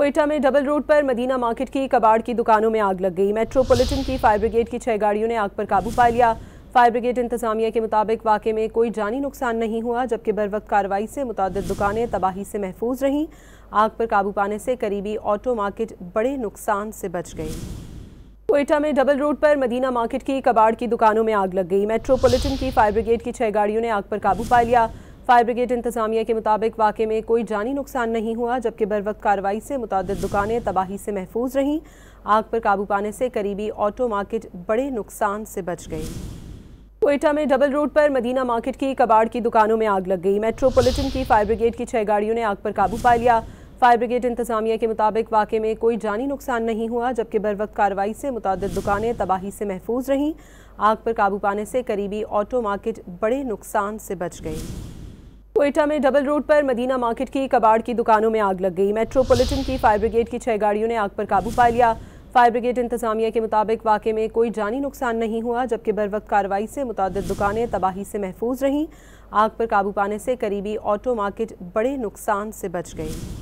कोयटा में double road पर Medina market की कबाड़ की दुकानों में आग लग गई। मेट्रोपॉलिटन की फायर ब्रिगेड की 6 गाड़ियों ने आग पर काबू पा लिया। फायर ब्रिगेड इंतजामिया के मुताबिक वाक़े में कोई जानी नुकसान नहीं हुआ, जबकि बरवक्त कार्रवाई से मुतादिद दुकानें तबाही से महफूज रहीं। आग पर काबू पाने से करीबी ऑटो मार्केट बड़े नुकसान से बच गई। कोयटा में डबल रोड पर मदीना मार्केट की कबाड़ की दुकानों में आग लग गई। मेट्रोपॉलिटन की फायर ब्रिगेड की 6 गाड़ियों ने आग पर काबू पा लिया। फायर ब्रिगेड इंतजामिया के मुताबिक वाक़े में कोई जानी नुकसान नहीं हुआ, जबकि बरवक्त कार्रवाई से मुतादिद दुकानें तबाही से महफूज रहीं। आग पर काबू पाने से करीबी ऑटो मार्केट बड़े नुकसान से बच गई। कोयटा में डबल रोड पर मदीना मार्केट की कबाड़ की दुकानों में आग लग गई। मेट्रोपॉलिटन की फायर ब्रिगेड की 6 गाड़ियों ने आग पर काबू पा लिया। फायर ब्रिगेड इंतजामिया के मुताबिक वाक़े में कोई जानी नुकसान नहीं हुआ, जबकि बरवक्त कार्रवाई से मुतादिद दुकानें तबाही से महफूज रहीं। आग पर काबू पाने से करीबी ऑटो मार्केट बड़े नुकसान से बच गई। कोयटा में डबल रोड पर मदीना मार्केट की कबाड़ की दुकानों में आग लग गई। मेट्रोपॉलिटन की फायर ब्रिगेड की 6 गाड़ियों ने आग पर काबू पा लिया। फायर ब्रिगेड इंतजामिया के मुताबिक वाक़े में कोई जानी नुकसान नहीं हुआ, जबकि बरवक्त कार्रवाई से मुतादिद दुकानें तबाही से महफूज रहीं। आग पर काबू पाने से करीबी ऑटो मार्केट बड़े नुकसान से बच गई।